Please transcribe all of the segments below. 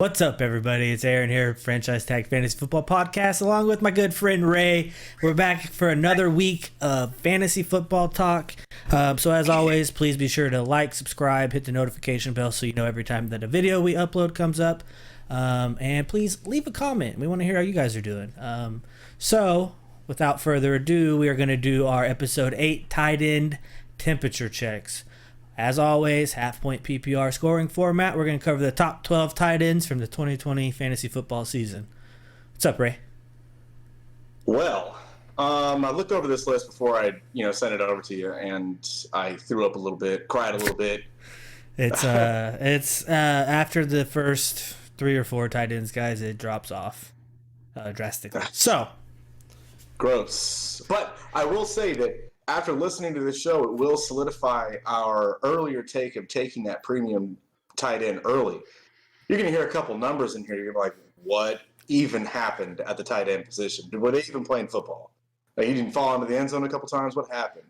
What's up, everybody? It's Aaron here, Franchise Tag Fantasy Football Podcast, along with my good friend Ray. We're back for another week of fantasy football talk. So as always, please be sure to like, subscribe, hit the notification bell so you know every time that a video we upload comes up. And please leave a comment. We want to hear how you guys are doing. So without further ado, we are going to do our episode 8 tight end temperature checks. As always, half-point PPR scoring format. We're going to cover the top 12 tight ends from the 2020 fantasy football season. What's up, Ray? Well, I looked over this list before I, sent it over to you, and I threw up a little bit, cried a little bit. It's after the first 3 or 4 tight ends, guys, it drops off drastically. So, gross. But I will say that after listening to this show, it will solidify our earlier take of taking that premium tight end early. You're going to hear a couple numbers in here. You're going to be like, what even happened at the tight end position? Were they even playing football? Like, he didn't fall into the end zone a couple times. What happened?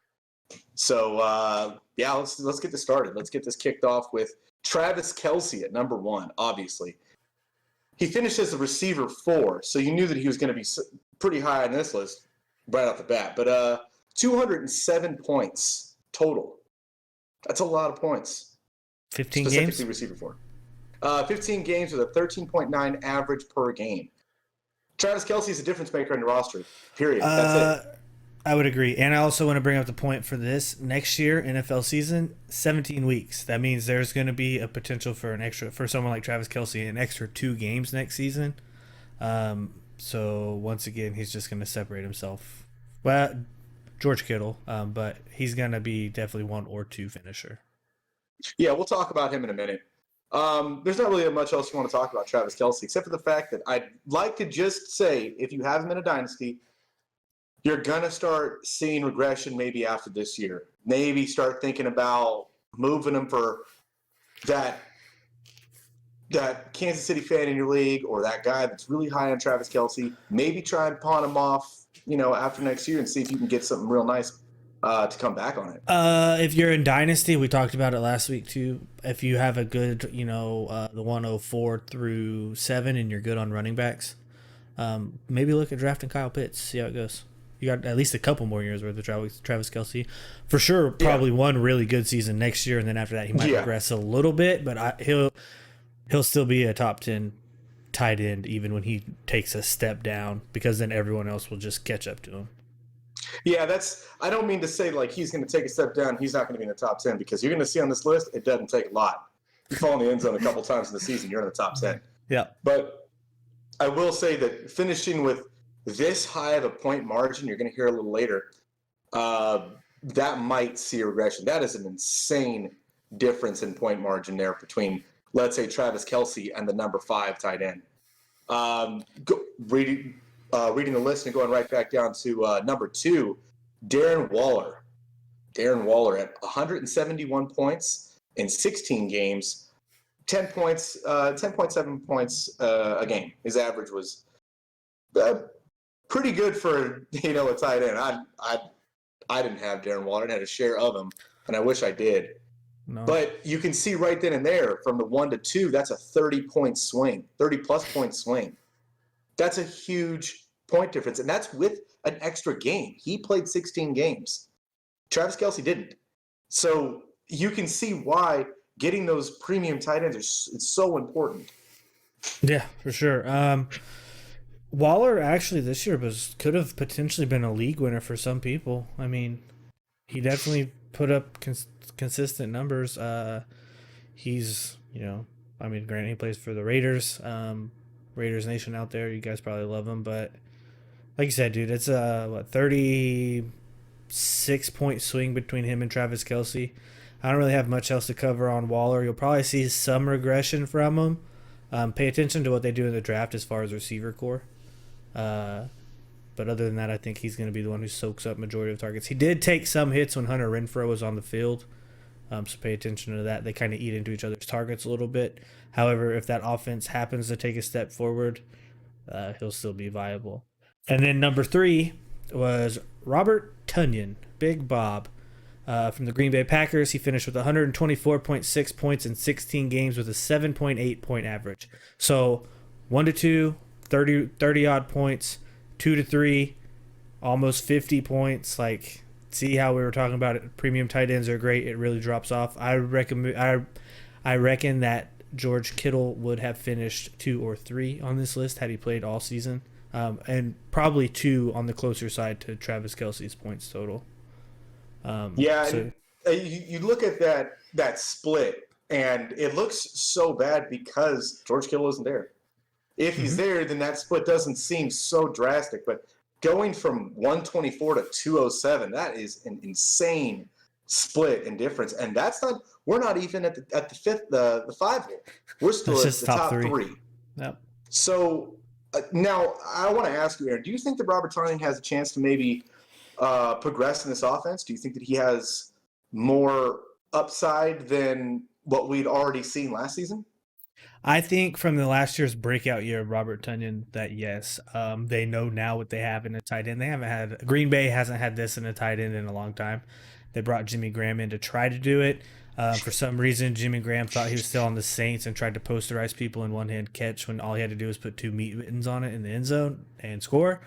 So, let's get this started. Let's get this kicked off with Travis Kelce at number 1, obviously. He finished as a receiver 4, so you knew that he was going to be pretty high on this list right off the bat. But 207 points total. That's a lot of points. 15 specifically games? Receiver 4. 15 games with a 13.9 average per game. Travis Kelce is a difference maker in the roster, period. That's it. I would agree. And I also want to bring up the point for this. Next year, NFL season, 17 weeks. That means there's going to be a potential for someone like Travis Kelce, an extra 2 games next season. So once again, he's just going to separate himself. Well, George Kittle, but he's going to be definitely 1 or 2 finisher. Yeah, we'll talk about him in a minute. There's not really much else you want to talk about Travis Kelce, except for the fact that I'd like to just say, if you have him in a dynasty, you're going to start seeing regression maybe after this year. Maybe start thinking about moving him for that Kansas City fan in your league or that guy that's really high on Travis Kelce. Maybe try and pawn him off, after next year and see if you can get something real nice to come back on it. If you're in Dynasty, we talked about it last week too. If you have a good, the 104 through 7 and you're good on running backs, maybe look at drafting Kyle Pitts, see how it goes. You got at least a couple more years worth of Travis Kelce. For sure, probably one really good season next year, and then after that he might regress a little bit, but he'll still be a top 10 tight end even when he takes a step down, because then everyone else will just catch up to him. Yeah, I don't mean to say like he's going to take a step down, he's not going to be in the top 10, because you're going to see on this list, it doesn't take a lot. You fall in the end zone a couple times in the season, you're in the top 10. Yeah. But I will say that finishing with this high of a point margin, you're going to hear a little later, that might see a regression. That is an insane difference in point margin there between, let's say, Travis Kelce and the number 5 tight end. Reading the list and going right back down to number 2, Darren Waller. Darren Waller at 171 points in 16 games, 10.7 points a game. His average was pretty good for a tight end. I didn't have Darren Waller. I had a share of him, and I wish I did. No. But you can see right then and there, from the 1 to 2, that's a 30-point swing, 30-plus point swing. That's a huge point difference, and that's with an extra game. He played 16 games. Travis Kelce didn't. So you can see why getting those premium tight ends is so important. Yeah, for sure. Waller actually this year could have potentially been a league winner for some people. I mean, he definitely put up consistent numbers. He's, granted he plays for the Raiders, Raiders Nation out there. You guys probably love him, but like you said, dude, it's a 36-point swing between him and Travis Kelce. I don't really have much else to cover on Waller. You'll probably see some regression from him. Pay attention to what they do in the draft as far as receiver core. But other than that, I think he's going to be the one who soaks up majority of targets. He did take some hits when Hunter Renfrow was on the field, so pay attention to that. They kind of eat into each other's targets a little bit. However, if that offense happens to take a step forward, he'll still be viable. And then number 3 was Robert Tonyan, Big Bob. From the Green Bay Packers, he finished with 124.6 points in 16 games with a 7.8 point average. So 1 to 2, 30 odd points, 2 to 3, almost 50 points. Like, see how we were talking about it? Premium tight ends are great. It really drops off. I reckon that George Kittle would have finished 2 or 3 on this list had he played all season, and probably 2 on the closer side to Travis Kelce's points total. You look at that split, and it looks so bad because George Kittle isn't there. If he's there, then that split doesn't seem so drastic. But going from 124 to 207, that is an insane split and difference. And we're not even at the fifth, the 5 hole. We're still at the top three. Yep. So now I want to ask you, Aaron, do you think that Robert Tonyan has a chance to maybe progress in this offense? Do you think that he has more upside than what we'd already seen last season? I think from the last year's breakout year of Robert Tonyan that yes, they know now what they have in a tight end. They haven't had Green Bay hasn't had this in a tight end in a long time. They brought Jimmy Graham in to try to do it. For some reason, Jimmy Graham thought he was still on the Saints and tried to posterize people in one-hand catch when all he had to do was put 2 meat mittens on it in the end zone and score.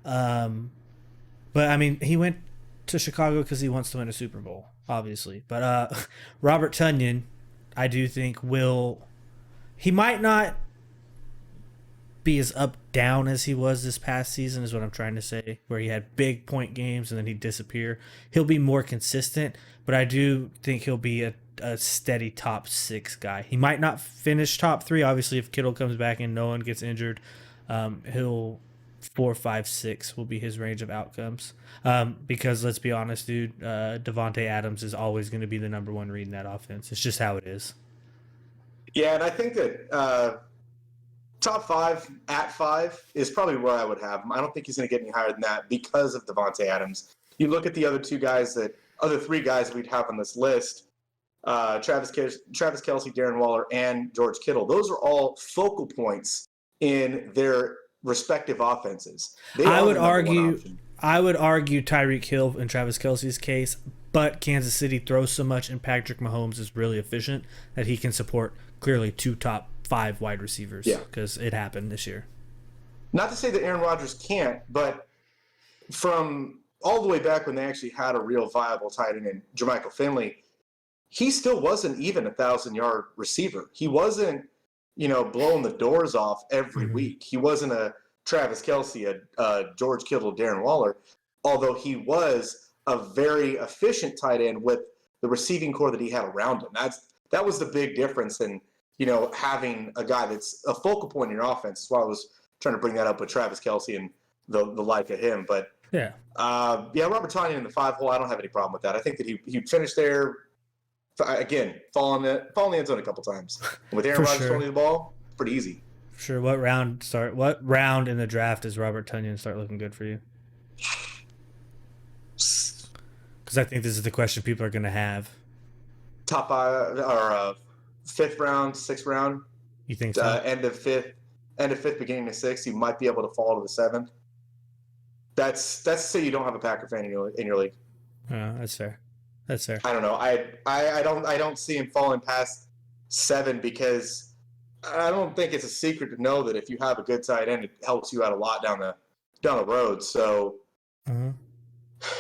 But I mean, he went to Chicago because he wants to win a Super Bowl, obviously. But Robert Tonyan, I do think he might not be as up down as he was this past season is what I'm trying to say, where he had big point games and then he'd disappear. He'll be more consistent, but I do think he'll be a steady top 6 guy. He might not finish top 3. Obviously, if Kittle comes back and no one gets injured, he'll 4, 5, 6 will be his range of outcomes. Because let's be honest, dude, Devontae Adams is always going to be the number 1 read in that offense. It's just how it is. Yeah, and I think that top 5 at 5 is probably where I would have him. I don't think he's going to get any higher than that because of Devontae Adams. You look at the other 3 guys that we'd have on this list, Travis Kelce, Darren Waller, and George Kittle. Those are all focal points in their respective offenses. I would argue Tyreek Hill in Travis Kelce's case, but Kansas City throws so much and Patrick Mahomes is really efficient that he can support clearly 2 top 5 wide receivers. Yeah, because it happened this year. Not to say that Aaron Rodgers can't, but from all the way back when they actually had a real viable tight end in Jermichael Finley, he still wasn't even a 1,000-yard receiver. He wasn't, blowing the doors off every week. He wasn't a Travis Kelce, a George Kittle, Darren Waller, although he was a very efficient tight end with the receiving core that he had around him. That was the big difference in, having a guy that's a focal point in your offense. That's why I was trying to bring that up with Travis Kelce and the like of him. But Robert Tonyan in the 5 hole, I don't have any problem with that. I think that he finished there. Again, fall in the end zone a couple times. With Aaron Rodgers holding the ball, pretty easy. Sure. What round in the draft does Robert Tonyan start looking good for you? Because I think this is the question people are going to have. Top 5 or 5th round, 6th round. You think so? End of 5th, beginning of 6th. You might be able to fall to the 7th. That's to say you don't have a Packer fan in your league. That's fair. That's fair. I don't know. I don't see him falling past 7 because I don't think it's a secret to know that if you have a good tight end, it helps you out a lot down the road. So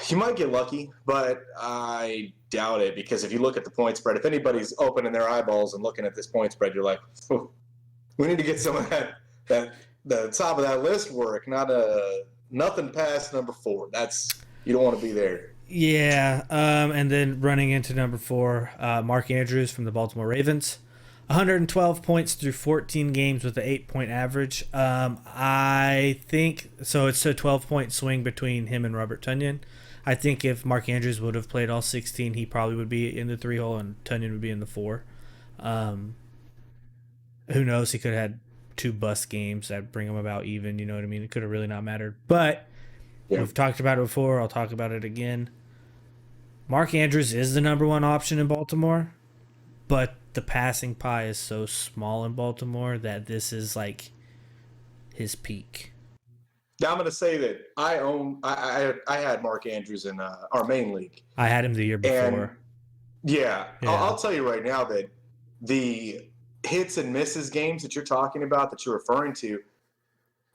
you might get lucky, but I doubt it because if you look at the point spread, if anybody's opening their eyeballs and looking at this point spread, you're like, we need to get some of that the top of that list work, nothing past number 4. You don't want to be there. Yeah, and then running into number 4, Mark Andrews from the Baltimore Ravens. 112 points through 14 games with an 8-point average. I think so. It's a 12-point swing between him and Robert Tonyan. I think if Mark Andrews would have played all 16, he probably would be in the 3 hole and Tonyan would be in the 4. Who knows? He could have had 2 bust games that bring him about even. You know what I mean? It could have really not mattered. But we've talked about it before. I'll talk about it again. Mark Andrews is the number 1 option in Baltimore, but the passing pie is so small in Baltimore that this is like his peak. Now I'm going to say that I had Mark Andrews in our main league. I had him the year And before. yeah. I'll tell you right now that the hits and misses games that you're talking about, that you're referring to,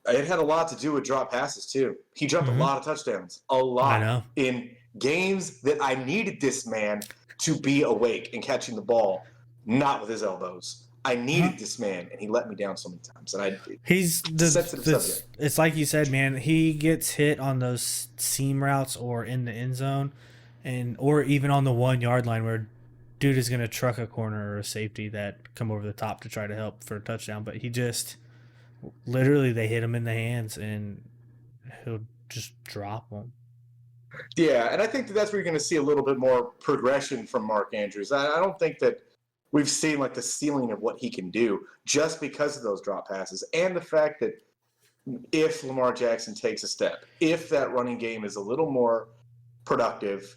it had a lot to do with drop passes too. He jumped a lot of touchdowns, a lot. I know. In games that I needed this man to be awake and catching the ball, not with his elbows. I needed this man, and he let me down so many times. And he's sensitive subject. It's like you said, man. He gets hit on those seam routes or in the end zone, or even on the 1 yard line where dude is gonna truck a corner or a safety that come over the top to try to help for a touchdown. But he just literally they hit him in the hands and he'll just drop them. Yeah, and I think that's where you're going to see a little bit more progression from Mark Andrews. I don't think that we've seen like the ceiling of what he can do just because of those drop passes and the fact that if Lamar Jackson takes a step, if that running game is a little more productive,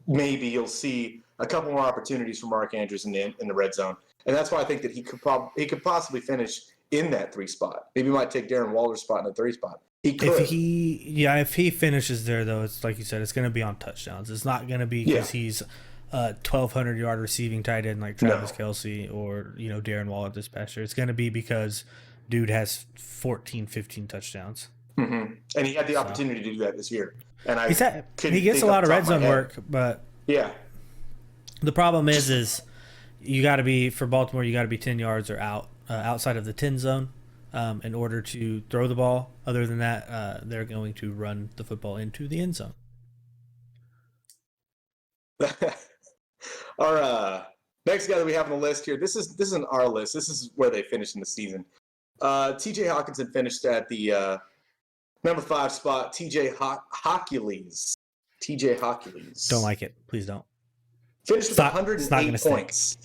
maybe you'll see a couple more opportunities for Mark Andrews in the red zone. And that's why I think that he could possibly finish in that 3 spot. Maybe he might take Darren Waller's spot in the 3 spot. He could. If he finishes there though, it's like you said, it's going to be on touchdowns. It's not going to be because he's 1,200 yard receiving tight end like Travis Kelce or Darren Waller this past year. It's going to be because dude has 14, 15 touchdowns. Mm-hmm. And he had the opportunity to do that this year. And he gets a lot of red zone work, but the problem is you got to be for Baltimore. You got to be 10 yards or outside of the 10 zone. In order to throw the ball. Other than that, they're going to run the football into the end zone. Our next guy that we have on the list here, this isn't our list. This is where they finished in the season. T.J. Hockenson finished at the number 5 spot. T.J. Hockules. Don't like it. Please don't. Finished with 108 points.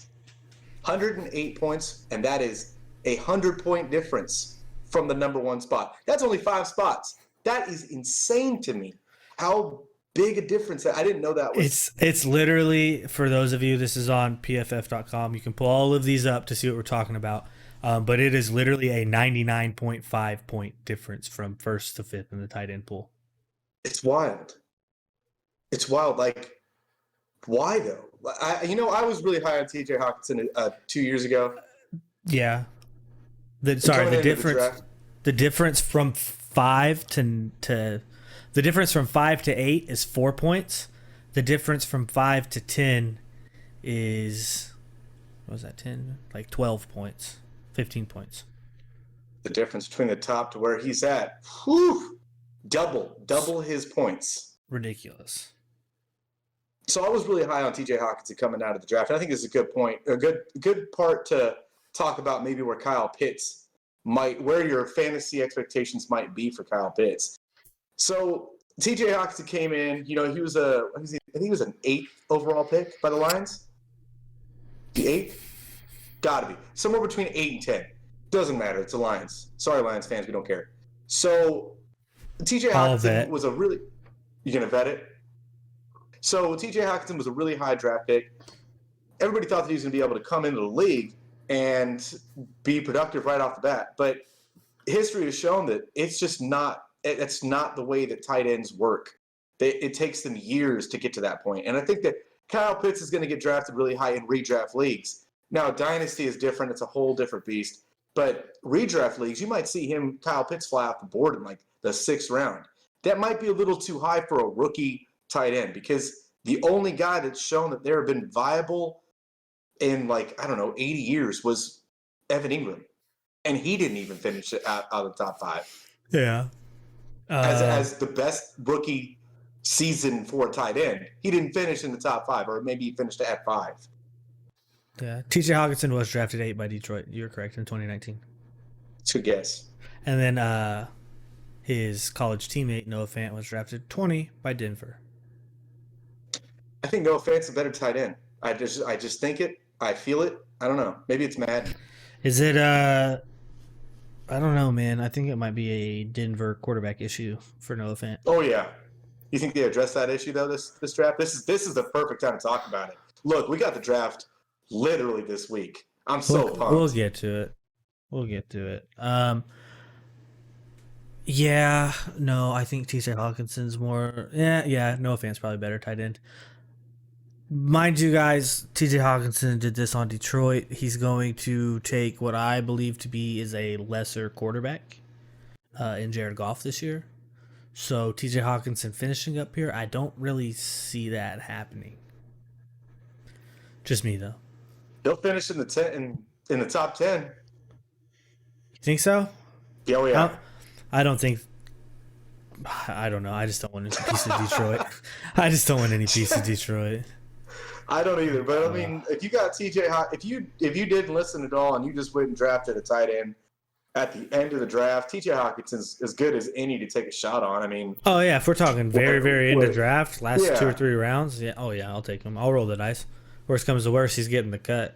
108 points, and that is 100-point difference from the number 1 spot. That's only 5 spots. That is insane to me. How big a difference. I didn't know that was. It's literally, for those of you, this is on pff.com. You can pull all of these up to see what we're talking about. But it is literally a 99.5 point difference from 1st to 5th in the tight end pool. It's wild. It's wild. Like, why though? I was really high on TJ Hockenson 2 years ago. Yeah. The difference from 5 to 8 is 4 points. The difference from 5 to 10 is, what was that, 10? Like 12 points, 15 points. The difference between the top to where he's at, whew, double his points. Ridiculous. So I was really high on TJ Hockenson coming out of the draft. And I think this is a good point, a good part to talk about maybe where Kyle Pitts where your fantasy expectations might be for Kyle Pitts. So TJ Hockenson came in, he was I think he was an 8th overall pick by the Lions. The 8th? Gotta be. Somewhere between 8 and 10. Doesn't matter. It's the Lions. Sorry, Lions fans, we don't care. So TJ Hockenson was a really... You gonna vet it? So TJ Hockenson was a really high draft pick. Everybody thought that he was gonna be able to come into the league and be productive right off the bat. But history has shown that it's not the way that tight ends work. It takes them years to get to that point. And I think that Kyle Pitts is going to get drafted really high in redraft leagues. Now, Dynasty is different. It's a whole different beast. But redraft leagues, you might see Kyle Pitts, fly off the board in like the 6th round. That might be a little too high for a rookie tight end because the only guy that's shown that they've been viable in 80 years was Evan Ingram. And he didn't even finish it out of the top 5. Yeah. As the best rookie season for a tight end. He didn't finish in the top 5, or maybe he finished at 5. Yeah. TJ Hockenson was drafted 8 by Detroit. You're correct, in 2019. It's a good guess. And then his college teammate, Noah Fant, was drafted 20 by Denver. I think Noah Fant's a better tight end. I just think it. I feel it. I don't know. Maybe it's Madden. Is it I don't know, man. I think it might be a Denver quarterback issue for Noah Fant. Oh yeah. You think they addressed that issue though this draft? This is the perfect time to talk about it. Look, we got the draft literally this week. I'm so pumped. We'll get to it. Yeah, no, I think TJ Hawkinson's more. Yeah. Noah Fant's probably better tight end. Mind you, guys, TJ Hawkinson did this on Detroit. He's going to take what I believe to be is a lesser quarterback in Jared Goff this year. So TJ Hawkinson finishing up here, I don't really see that happening. Just me though. He'll finish in the top 10. You think so? Yeah, oh yeah. I don't think. I don't know. I just don't want any piece of Detroit. I just don't want any piece of Detroit. I don't either, but I mean, if you got if you didn't listen at all and you just went and drafted a tight end at the end of the draft, TJ Hawkinson's as good as any to take a shot on. I mean, oh yeah, if we're talking very end of draft, last 2 or 3 rounds, yeah, oh yeah, I'll take him. I'll roll the dice. Worst comes to worst, he's getting the cut.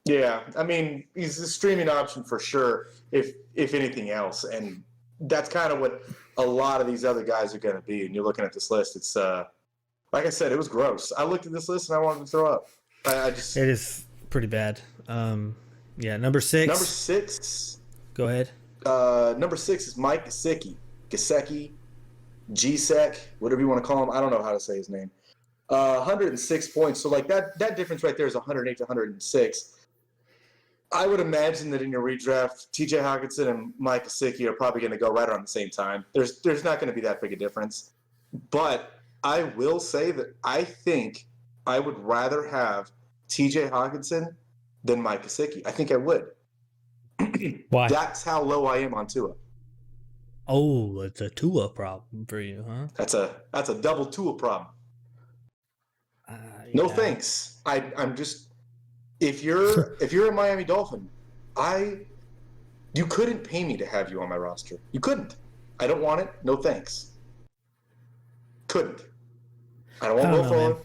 Yeah, I mean, he's a streaming option for sure, if anything else, and that's kind of what a lot of these other guys are going to be. And you're looking at this list, it's like I said, it was gross. I looked at this list and I wanted to throw up. It is pretty bad. Yeah, number 6. Number 6. Go ahead. Number 6 is Mike Gesicki. G-Sec, whatever you want to call him. I don't know how to say his name. 106 points. So like that difference right there is 108 to 106. I would imagine that in your redraft, TJ Hawkinson and Mike Gesicki are probably going to go right around the same time. There's not going to be that big a difference. But I will say that I think I would rather have TJ Hawkinson than Mike Gesicki. I think I would. Why? That's how low I am on Tua. Oh, it's a Tua problem for you, huh? That's a double Tua problem. Yeah. No thanks. I'm just if you're a Miami Dolphin, you couldn't pay me to have you on my roster. You couldn't. I don't want it. No thanks. Couldn't. I don't want Will Fuller.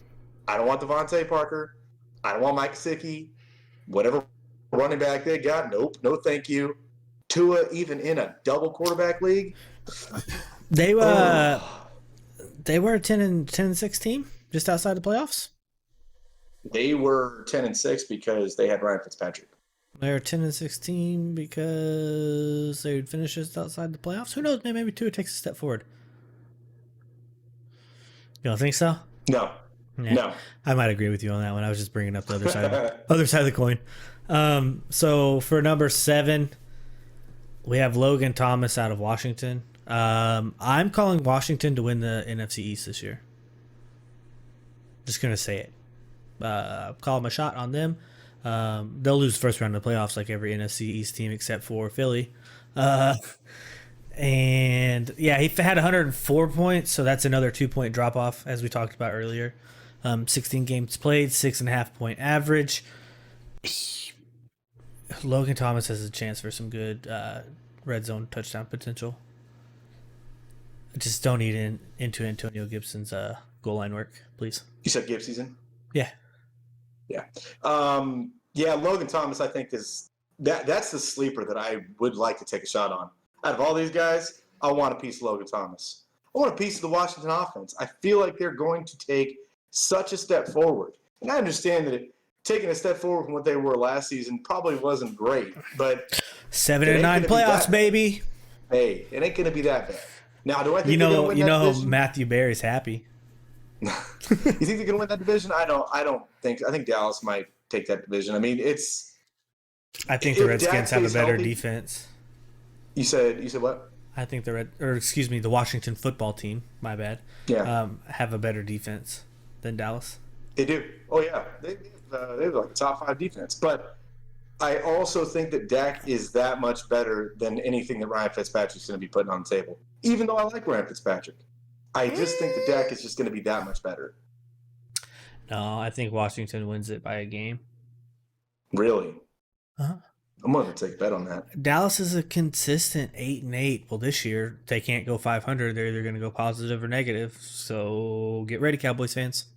I don't want Devontae Parker. I don't want Mike Gesicki. Whatever running back they got, nope, no thank you. Tua, even in a double quarterback league, they were a 10 and 6 team just outside the playoffs. They were 10 and 6 because they had Ryan Fitzpatrick. They were 10 and 16 because they would finish just outside the playoffs. Who knows? Maybe Tua takes a step forward. You don't think so? No. Yeah. No. I might agree with you on that one. I was just bringing up the other side of the coin. So for number 7, we have Logan Thomas out of Washington. I'm calling Washington to win the NFC East this year. Just going to say it. Call them a shot on them. They'll lose first round of the playoffs like every NFC East team except for Philly. And yeah, he had 104 points, so that's another 2-point drop off, as we talked about earlier. 16 games played, 6.5 point average. Logan Thomas has a chance for some good red zone touchdown potential. Just don't eat into Antonio Gibson's goal line work, please. You said Gibbs season? Yeah. Yeah. Yeah, Logan Thomas, I think, that's the sleeper that I would like to take a shot on. Out of all these guys, I want a piece of Logan Thomas. I want a piece of the Washington offense. I feel like they're going to take such a step forward. And I understand that taking a step forward from what they were last season probably wasn't great, but 7-9 playoffs, baby. Hey, it ain't going to be that bad. Now, do I think you know division? Matthew Berry's happy. You think they're going to win that division? I think Dallas might take that division. I mean, I think the Redskins have a better defense. You said what? I think the Washington football team, my bad. Yeah. Have a better defense than Dallas. They do. Oh yeah. They're like a top 5 defense. But I also think that Dak is that much better than anything that Ryan Fitzpatrick's going to be putting on the table. Even though I like Ryan Fitzpatrick, I just think that Dak is just going to be that much better. No, I think Washington wins it by a game. Really? Uh-huh. I'm going to take a bet on that. Dallas is a consistent 8-8. Well, this year they can't go 500. They're either going to go positive or negative. So get ready, Cowboys fans.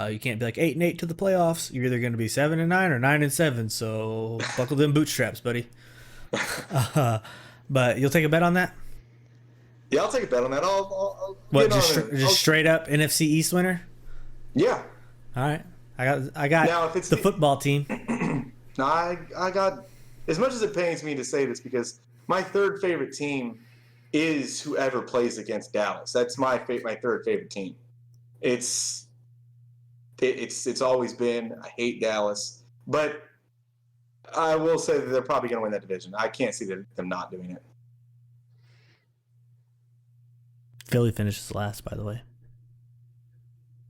You can't be like 8-8 to the playoffs. You're either going to be 7-9 or 9-7. So buckle them bootstraps, buddy. But you'll take a bet on that? Yeah, I'll take a bet on that. I'll what? Just straight up NFC East winner? Yeah. All right. I got now, if it's the football team. No, I got. As much as it pains me to say this, because my third favorite team is whoever plays against Dallas. That's my third favorite team. It's always been. I hate Dallas, but I will say that they're probably going to win that division. I can't see them not doing it. Philly finishes last, by the way.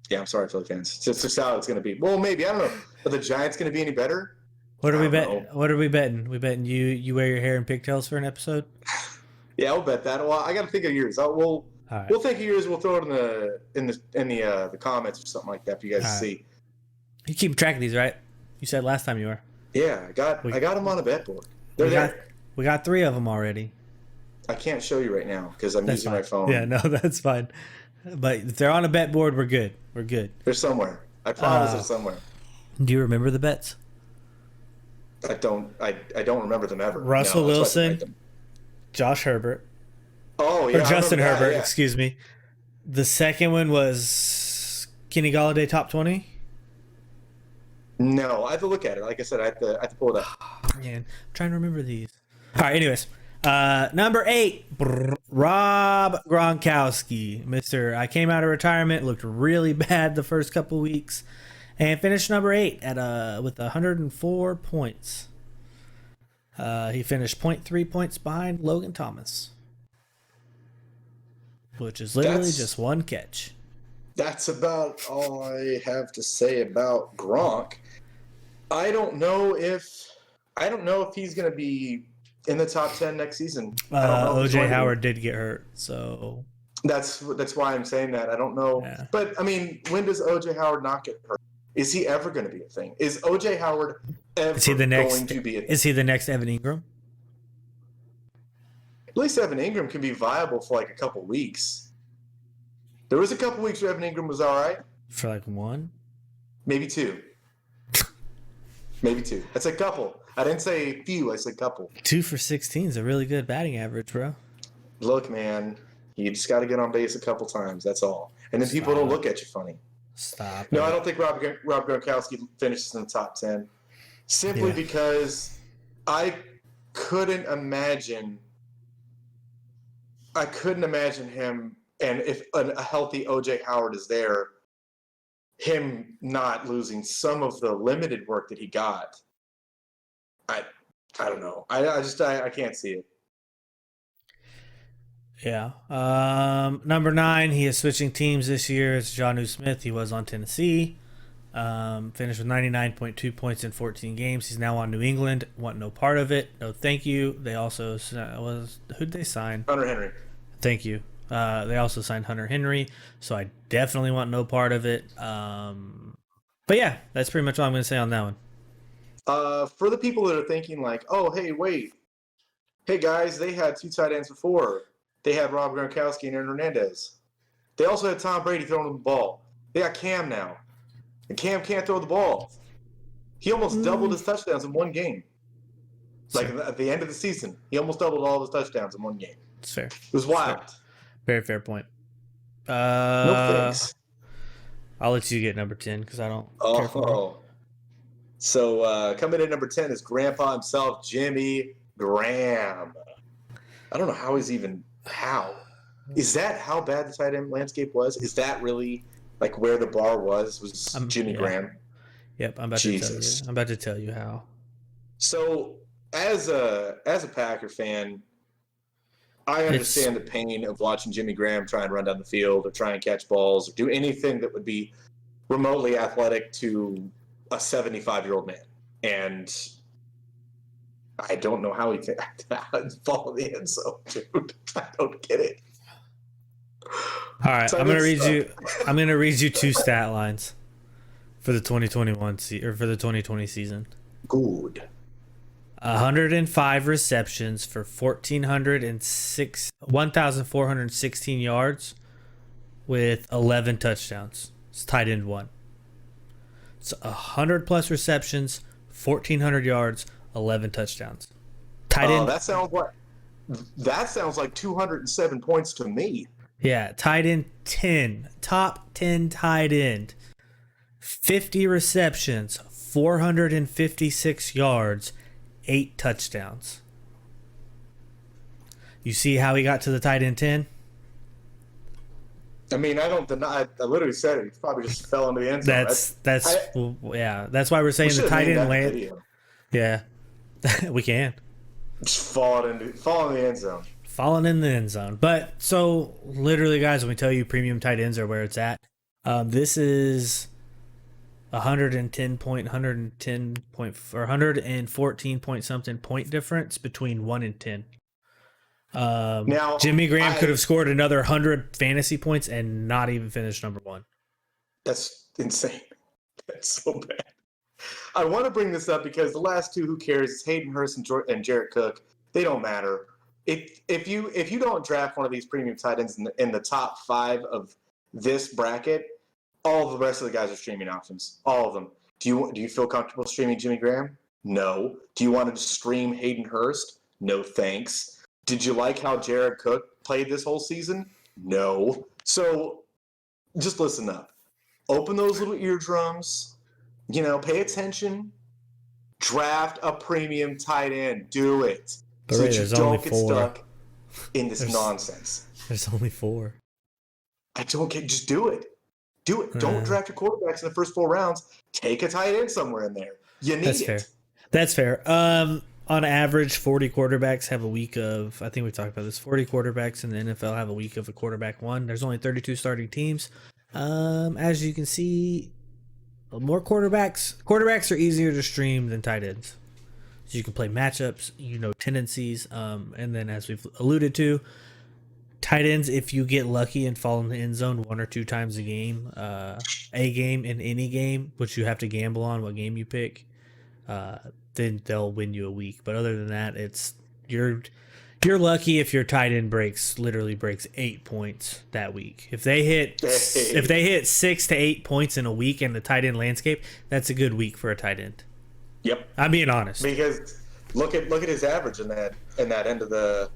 Yeah, I'm sorry, Philly fans. It's just how it's going to be. Well, maybe. I don't know. Are the Giants going to be any better? What are we betting? What are we betting? We betting you wear your hair in pigtails for an episode? Yeah, I'll bet that. Well, I got to think of yours. We'll think of yours. We'll throw it in the comments or something like that for you guys to see. You keep track of these, right? You said last time you were. Yeah, I got them on a bet board. They're there. We got 3 of them already. I can't show you right now because I'm using my phone. Yeah, no, that's fine. But if they're on a bet board, we're good. We're good. They're somewhere. I promise they're somewhere. Do you remember the bets? I don't remember them ever. Russell Wilson, Josh Herbert. Oh, yeah. Or Justin Herbert, excuse me. The second one was Kenny Golladay top 20? No, I have to look at it. Like I said, I have to pull it up. Man, I'm trying to remember these. All right, anyways. Number 8, Rob Gronkowski. I came out of retirement, looked really bad the first couple weeks, and finished number 8 with 104 points. He finished 0.3 points behind Logan Thomas, which is literally just one catch. That's about all I have to say about Gronk. I don't know if he's going to be in the top 10 next season. OJ Howard did get hurt, so that's why I'm saying that. I don't know. Yeah. But I mean, when does OJ Howard not get hurt? Is he ever going to be a thing? Is OJ Howard ever going to be a thing? Is he the next Evan Ingram? At least Evan Ingram can be viable for like a couple weeks. There was a couple weeks where Evan Ingram was all right. For like 1? Maybe 2. Maybe 2. That's a couple. I didn't say few, I said couple. 2 for 16 is a really good batting average, bro. Look, man, you just got to get on base a couple times. That's all. And then people don't look at you funny. Stop. No, I don't think Rob Gronkowski finishes in the top 10. Simply because I couldn't imagine him, and if a healthy OJ Howard is there, him not losing some of the limited work that he got. I don't know. I can't see it. Yeah. Number 9, he is switching teams this year. It's Jonnu Smith. He was on Tennessee. Finished with 99.2 points in 14 games. He's now on New England. Want no part of it. No, thank you. They also who'd they sign? Hunter Henry. Thank you. They also signed Hunter Henry, so I definitely want no part of it. But yeah, that's pretty much all I'm going to say on that one. For the people that are thinking like, oh, hey, wait. Hey, guys, they had 2 tight ends before. They had Rob Gronkowski and Aaron Hernandez. They also had Tom Brady throwing them the ball. They got Cam now. And Cam can't throw the ball. He almost doubled his touchdowns in one game. Like at the end of the season, he almost doubled all of his touchdowns in one game. It's fair. It was wild. Very fair point. No thanks. I'll let you get number 10 because I don't care for him. So coming in number 10 is Grandpa himself, Jimmy Graham. I don't know how he's even how. Is that how bad the tight end landscape was? Is that really like where the bar was Jimmy Graham? Yep, I'm about to tell you. I'm about to tell you how. So as a Packer fan, I understand the pain of watching Jimmy Graham try and run down the field or try and catch balls or do anything that would be remotely athletic to a 75-year-old man. And I don't know how he can fall in the end zone, dude. I don't get it. All right, I'm gonna read you 2 stat lines for the 2021 or for the 2020 season. Good. 105 receptions for 1,416 yards with 11 touchdowns. It's tight end 1. It's 100 plus receptions, 1,400 yards, 11 touchdowns. Tight end. That sounds like 207 points to me. Yeah, tight end 10, top 10 tight end, 50 receptions, 456 yards, 8 touchdowns. You see how he got to the tight end 10? I mean, I don't deny. I literally said it. He probably just fell into the end zone. That's why we're saying the tight end land. Video. Yeah, we can. Just fall in the end zone. Falling in the end zone. But so literally, guys, when we tell you premium tight ends are where it's at, this is 114 point something point difference between 1 and 10. Now Jimmy Graham could have scored another 100 fantasy points and not even finished number 1. That's insane. That's so bad. I want to bring this up because the last two, who cares? It's Hayden Hurst and Jared Cook. They don't matter. If you don't draft one of these premium tight ends in the top 5 of this bracket, all the rest of the guys are streaming options. All of them. Do you feel comfortable streaming Jimmy Graham? No. Do you want to stream Hayden Hurst? No, thanks. Did you like how Jared Cook played this whole season? No. So just listen up. Open those little eardrums. Pay attention. Draft a premium tight end. Do it. So that you don't get stuck in this nonsense. There's only 4. Just do it. Do it. Don't draft your quarterbacks in the first 4 rounds. Take a tight end somewhere in there. You need it. That's fair. On average, 40 quarterbacks have a week of, I think we talked about this, 40 quarterbacks in the NFL have a week of a quarterback one. There's only 32 starting teams. As you can see, more quarterbacks. Quarterbacks are easier to stream than tight ends. So you can play matchups, tendencies. And then as we've alluded to, tight ends, if you get lucky and fall in the end zone 1 or 2 times a game in any game, which you have to gamble on what game you pick, then they'll win you a week. But other than that, it's you're lucky if your tight end literally breaks 8 points that week. If they hit 6 to 8 points in a week in the tight end landscape, that's a good week for a tight end. Yep, I'm being honest. Because look at his average in that end of the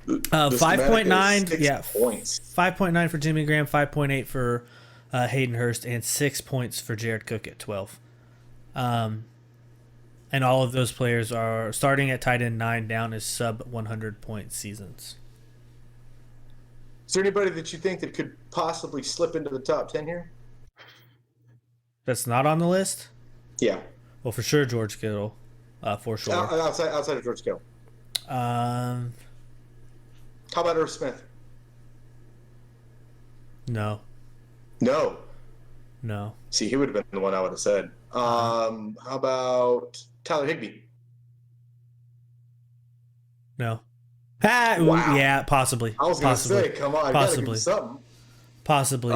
5.9. Yeah, points. 5.9 for Jimmy Graham, 5.8 for Hayden Hurst, and 6 points for Jared Cook at 12. And all of those players are starting at tight end 9 down as sub 100 point seasons. Is there anybody that you think that could possibly slip into the top 10 here? That's not on the list? Yeah. Well, for sure, George Kittle. For sure. Outside of George Kittle. How about Irv Smith? No. No. No. See, he would have been the one I would have said. How about Tyler Higbee? No. Wow. Yeah, possibly. I was going to say, come on, possibly. Something. Possibly.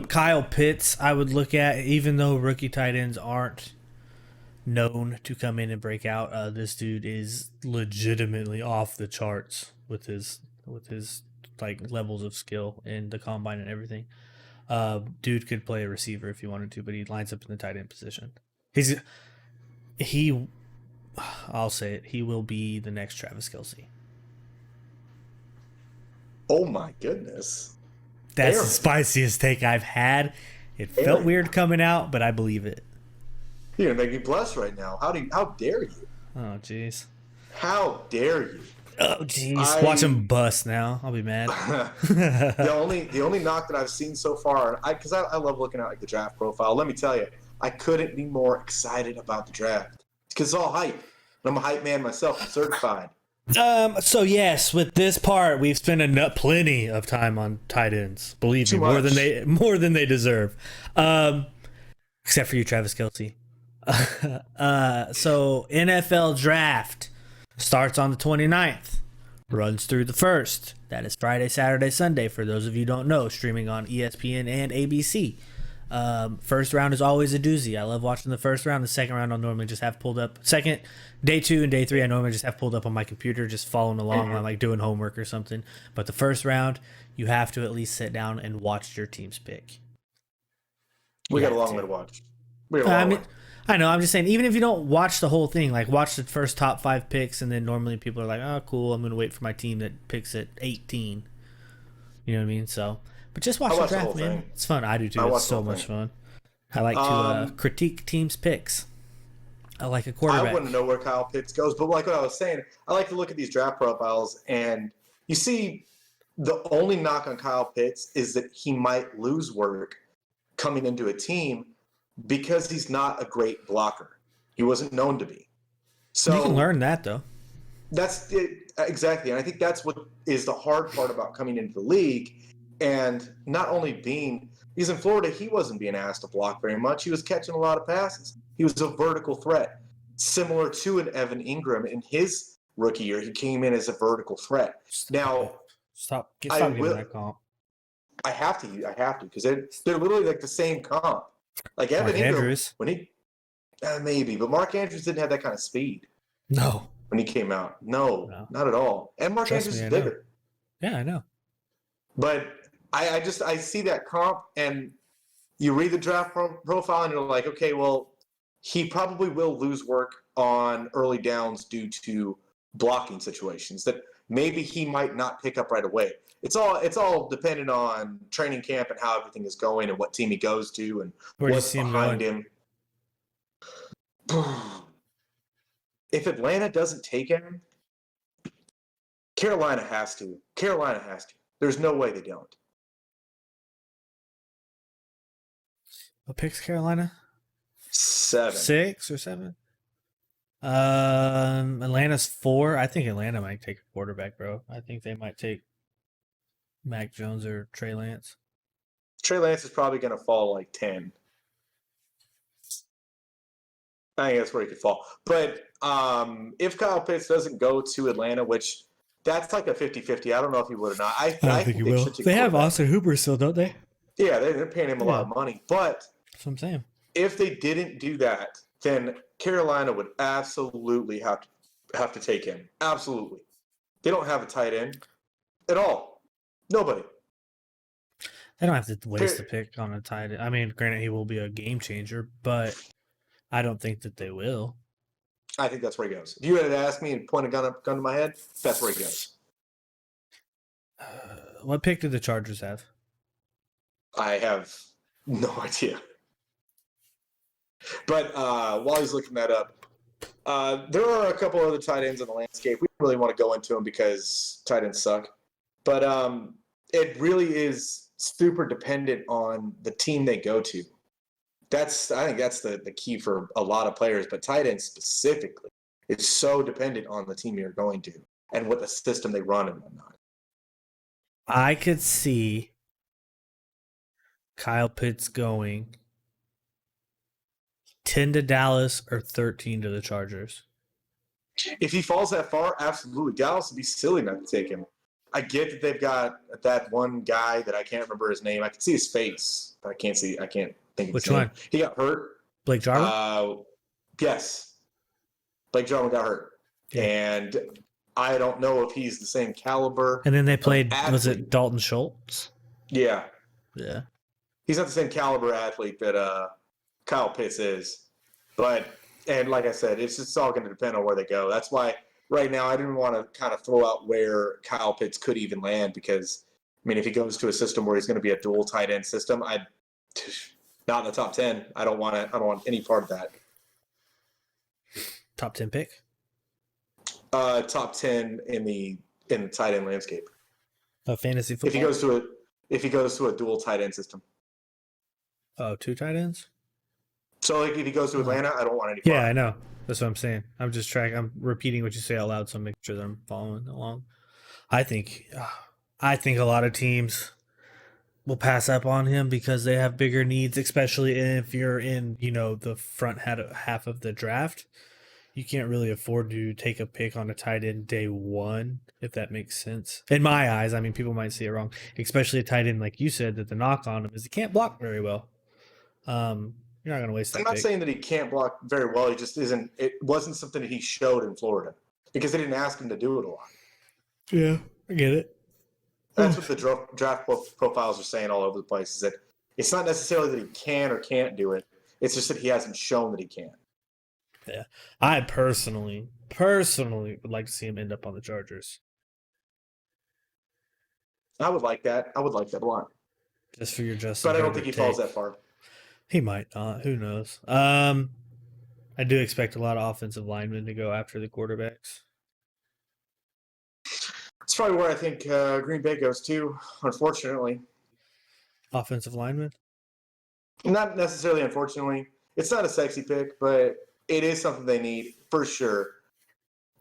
Kyle Pitts, I would look at, even though rookie tight ends aren't known to come in and break out. This dude is legitimately off the charts with his like levels of skill in the combine and everything. Dude could play a receiver if he wanted to, but he lines up in the tight end position. I'll say it. He will be the next Travis Kelce. Oh my goodness. That's the spiciest take I've had. It felt weird coming out, but I believe it. You're gonna make me blush right now. How dare you? Oh jeez. How dare you? Oh jeez. Watch him bust now. I'll be mad. The only knock that I've seen so far, because I love looking at like the draft profile. Let me tell you, I couldn't be more excited about the draft because it's all hype. And I'm a hype man myself. I'm certified. So yes, with this part, we've spent plenty of time on tight ends. Believe me, more than they deserve. Except for you, Travis Kelce. So NFL draft starts on the 29th, runs through the 1st. That is Friday, Saturday, Sunday. For those of you who don't know, streaming on ESPN and ABC. First round is always a doozy. I love watching the first round. The second round I'll normally just have pulled up. Day 2 and day 3 I normally just have pulled up on my computer, just following along while I'm like doing homework or something. But the first round, you have to at least sit down and watch your team's pick. We got a long way to watch. I know. I'm just saying, even if you don't watch the whole thing, like watch the first top 5 picks, and then normally people are like, "Oh, cool. I'm going to wait for my team that picks at 18." You know what I mean? So, but just watch the draft, man. Thing. It's fun. I do too. It's so much fun. I like to critique teams' picks. I like a quarterback. I wouldn't know where Kyle Pitts goes, but like what I was saying, I like to look at these draft profiles, and You see, the only knock on Kyle Pitts is that he might lose work coming into a team because he's not a great blocker. He wasn't known to be. So you can learn that, though. That's it, exactly. And I think that's what is the hard part about coming into the league. And not only being, because in Florida, he wasn't being asked to block very much. He was catching a lot of passes. He was a vertical threat, similar to an Evan Ingram in his rookie year. He came in as a vertical threat. Now, Stop giving that comp. I have to, because they're literally like the same comp. Like Evan Mark Ingram, Andrews. when he, maybe, but Mark Andrews didn't have that kind of speed. No. When he came out. No, not at all. And Mark Andrews is bigger. Yeah, I know. But I see that comp, and you read the draft profile, and you're like, okay, well, he probably will lose work on early downs due to blocking situations that maybe he might not pick up right away. It's all dependent on training camp and how everything is going and what team he goes to and what's behind him. If Atlanta doesn't take him, Carolina has to. There's no way they don't. What picks Carolina? 7. 6 or 7? Atlanta's 4. I think Atlanta might take a quarterback, bro. I think they might take Mac Jones or Trey Lance. Trey Lance is probably going to fall like 10. I think that's where he could fall. But if Kyle Pitts doesn't go to Atlanta, which that's like a 50-50. I don't know if he would or not. I think he will. They have Austin Hooper still, don't they? Yeah, they're paying him a lot of money. But that's what I'm saying. If they didn't do that, then Carolina would absolutely have to take him. Absolutely. They don't have a tight end at all. Nobody. They don't have to waste the pick on a tight end. I mean, granted, he will be a game changer, but I don't think that they will. I think that's where he goes. If you had to ask me and point a gun to my head, that's where he goes. What pick did the Chargers have? I have no idea. But while he's looking that up, there are a couple other tight ends in the landscape. We don't really want to go into them because tight ends suck. But it really is super dependent on the team they go to. I think that's the key for a lot of players, but tight ends specifically, it's so dependent on the team you're going to and what the system they run and whatnot. I could see Kyle Pitts going 10 to Dallas or 13 to the Chargers. If he falls that far, absolutely. Dallas would be silly not to take him. I get that they've got that one guy that I can't remember his name. I can see his face, but I can't think of his name. Which one? He got hurt. Blake Jarwin? Yes. Blake Jarwin got hurt. Yeah. And I don't know if he's the same caliber. And then they played, was it Dalton Schultz? Yeah. Yeah. He's not the same caliber athlete that Kyle Pitts is. And like I said, it's just all going to depend on where they go. That's why right now I didn't want to kind of throw out where Kyle Pitts could even land because, I mean, if he goes to a system where he's going to be a dual tight end system, not in the top 10. I don't want any part of that. Top 10 pick? Top 10 in the tight end landscape. Fantasy football. If he goes to a dual tight end system. Oh, 2 tight ends? So like if he goes to Atlanta, I don't want any part. Yeah, I know. That's what I'm saying. I'm repeating what you say out loud, so make sure that I'm following along. I think a lot of teams will pass up on him because they have bigger needs, especially if you're in, the front half of the draft. You can't really afford to take a pick on a tight end day one, if that makes sense. In my eyes, I mean, people might see it wrong, especially a tight end, like you said, that the knock on him is he can't block very well. You're not going to waste that I'm not pick. saying that he can't block very well. He just isn't. It wasn't something that he showed in Florida because they didn't ask him to do it a lot. Yeah, I get it. That's what the draft profiles are saying all over the place, is that it's not necessarily that he can or can't do it. It's just that he hasn't shown that he can. Yeah. I personally would like to see him end up on the Chargers. I would like that. I would like that a lot. Just for your Justin. But I don't think he falls that far. He might not. Who knows? I do expect a lot of offensive linemen to go after the quarterbacks. It's probably where I think Green Bay goes to, unfortunately. Offensive lineman? Not necessarily, unfortunately. It's not a sexy pick, but it is something they need for sure.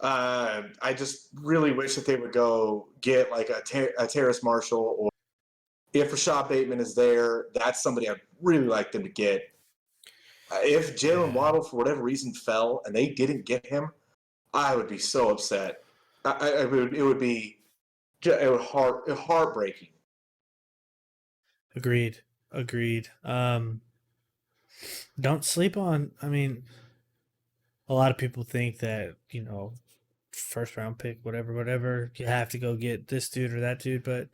I just really wish that they would go get like a Terrace Marshall, or if Rashad Bateman is there, that's somebody I'd really like them to get. If Jalen Waddle, for whatever reason, fell and they didn't get him, I would be so upset. It would be heartbreaking. Agreed. Don't sleep on. I mean, a lot of people think that first round pick, whatever, you have to go get this dude or that dude, but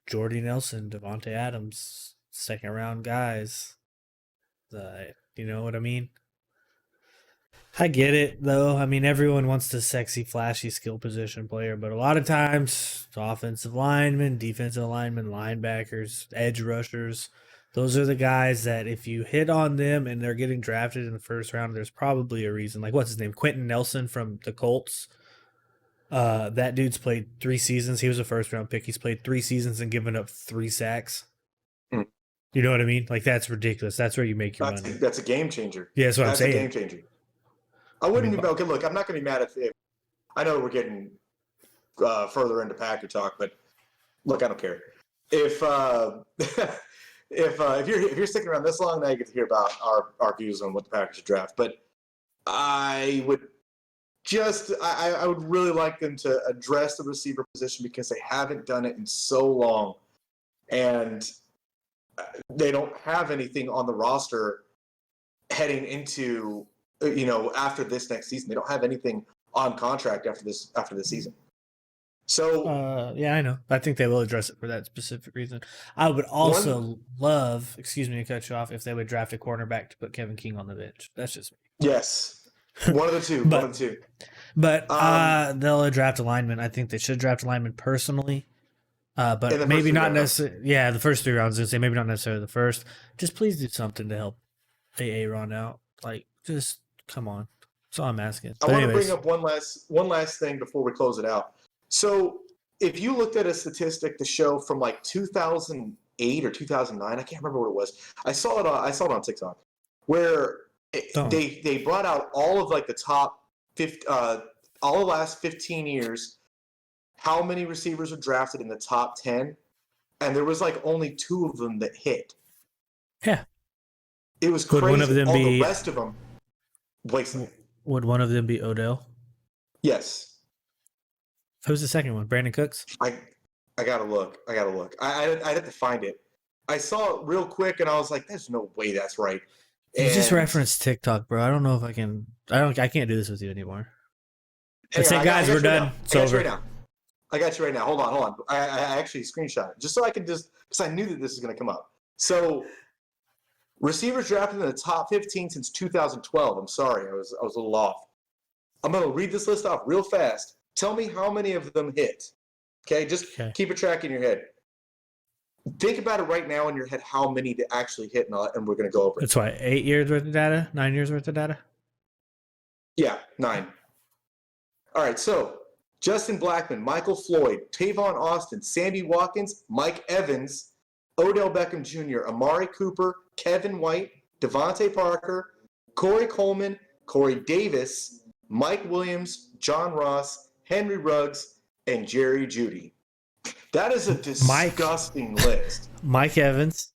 Jordy Nelson, Devontae Adams, second round guys. You know what I mean? I get it, though. I mean, everyone wants the sexy, flashy skill position player, but a lot of times, offensive linemen, defensive linemen, linebackers, edge rushers, those are the guys that if you hit on them and they're getting drafted in the first round, there's probably a reason. Like, what's his name? Quentin Nelson from the Colts. That dude's played 3 seasons. He was a first round pick. He's played 3 seasons and given up 3 sacks. You know what I mean? Like, that's ridiculous. That's where you make your money. That's a game changer. Yeah, that's what I'm saying. That's a game changer. I wouldn't be okay. Look, I'm not going to be mad if I know we're getting further into Packer talk, but look, I don't care. If if you're sticking around this long, now you get to hear about our views on what the Packers should draft. But I would I would really like them to address the receiver position because they haven't done it in so long, and they don't have anything on the roster heading into after this next season. They don't have anything on contract after this season. So yeah, I know. I think they will address it for that specific reason. I would also love, excuse me to cut you off, if they would draft a cornerback to put Kevin King on the bench. That's just me. Yes, one of the two. One of the two. But they'll draft a lineman. I think they should draft a lineman personally. But maybe not necessarily. Yeah, the first 3 rounds. I was gonna say maybe not necessarily the first. Just please do something to help Aaron out. Like, just come on. That's all I'm asking. I want to bring up one last thing before we close it out. So, if you looked at a statistic to show from like 2008 or 2009, I can't remember what it was. I saw it on TikTok, where they brought out all of like the top 50, all the last 15 years. How many receivers are drafted in the top 10? And there was like only 2 of them that hit. Yeah. It was crazy. Would one of them the rest of them. Would one of them be Odell? Yes. Who's the second one? Brandon Cooks? I gotta look. I'd have to find it. I saw it real quick and I was like, there's no way that's right. You just referenced TikTok, bro. I don't know if I can. I can't do this with you anymore. Let's say, guys, we're done. It's over. I got you right now. Hold on. I actually screenshot it just so I can because I knew that this was going to come up. So, receivers drafted in the top 15 since 2012. I'm sorry, I was a little off. I'm going to read this list off real fast. Tell me how many of them hit. Okay, keep a track in your head. Think about it right now in your head how many to actually hit, and we're going to go over it. That's why 8 years worth of data, 9 years worth of data. Yeah, 9. All right, so. Justin Blackmon, Michael Floyd, Tavon Austin, Sammy Watkins, Mike Evans, Odell Beckham Jr., Amari Cooper, Kevin White, Devontae Parker, Corey Coleman, Corey Davis, Mike Williams, John Ross, Henry Ruggs, and Jerry Jeudy. That is a disgusting list. Mike Evans.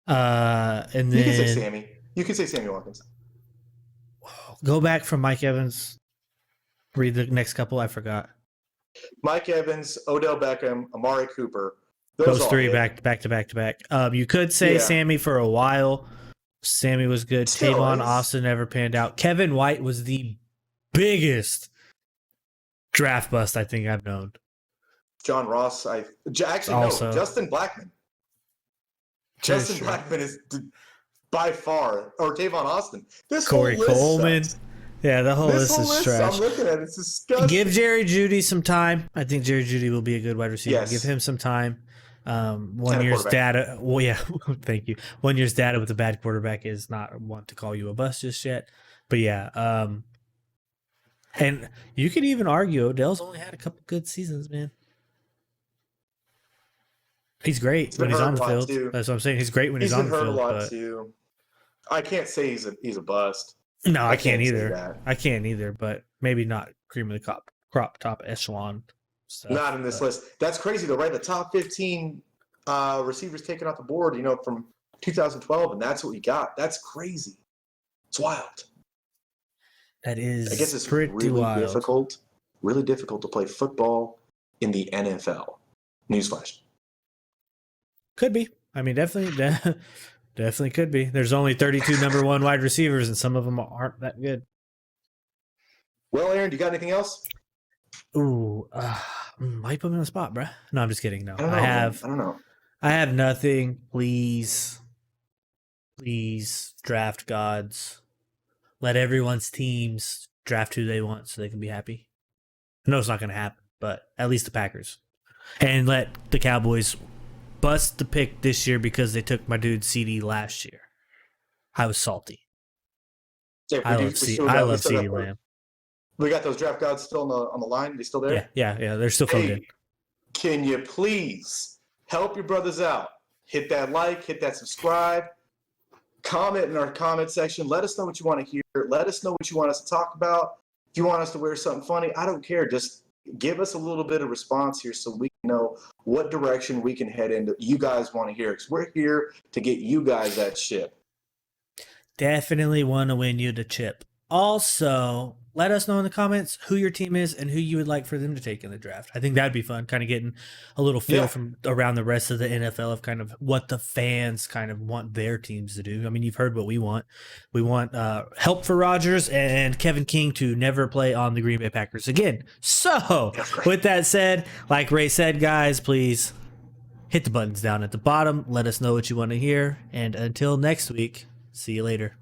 And then you can say Sammy. You can say Sammy Watkins. Go back from Mike Evans. Read the next couple. I forgot. Mike Evans, Odell Beckham, Amari Cooper. Those 3 back to back. You could say Sammy for a while. Sammy was good. Tavon Austin never panned out. Kevin White was the biggest draft bust I think I've known. Justin Blackmon. Justin Blackmon is by far, or Tavon Austin. Corey Coleman. Sucks. Yeah, the whole list is trash. I'm looking at it. It's disgusting. Give Jerry Jeudy some time. I think Jerry Jeudy will be a good wide receiver. Yes. Give him some time. 1 year's data. Well, yeah, thank you. 1 year's data with a bad quarterback is not one to call you a bust just yet. But yeah, And you could even argue Odell's only had a couple good seasons, man. He's great when he's on the field. Too. That's what I'm saying. He's great when he's on the field. He's been hurt a lot too. I can't say he's a bust. No, I can't either. I can't either, but maybe not cream of the crop top echelon stuff. Not in this list. That's crazy though, right? The top 15 receivers taken off the board, from 2012, and that's what we got. That's crazy. It's wild. That is. I guess it's pretty really wild. difficult. Really difficult to play football in the NFL. Newsflash. Could be. I mean, definitely could be. There's only 32 number one wide receivers, and some of them aren't that good. Well, Aaron, do you got anything else? Ooh, might put me on the spot, bro. No, I'm just kidding. No, I don't know. I have nothing. Please, draft gods. Let everyone's teams draft who they want so they can be happy. I know it's not going to happen, but at least the Packers. And let the Cowboys bust the pick this year because they took my dude CD last year. I was salty. Yeah, I love CD Lamb. We got those draft gods still on the line? They still there? Yeah. They're still filmed in. Can you please help your brothers out? Hit that like, hit that subscribe, comment in our comment section. Let us know what you want to hear. Let us know what you want us to talk about. If you want us to wear something funny, I don't care. Just give us a little bit of response here so we can know what direction we can head into. You guys want to hear, because we're here to get you guys that chip. Definitely want to win you the chip. Also, let us know in the comments who your team is and who you would like for them to take in the draft. I think that'd be fun, kind of getting a little feel from around the rest of the NFL of kind of what the fans kind of want their teams to do. I mean, you've heard what we want. We want help for Rodgers and Kevin King to never play on the Green Bay Packers again. So, with that said, like Ray said, guys, please hit the buttons down at the bottom. Let us know what you want to hear. And until next week, see you later.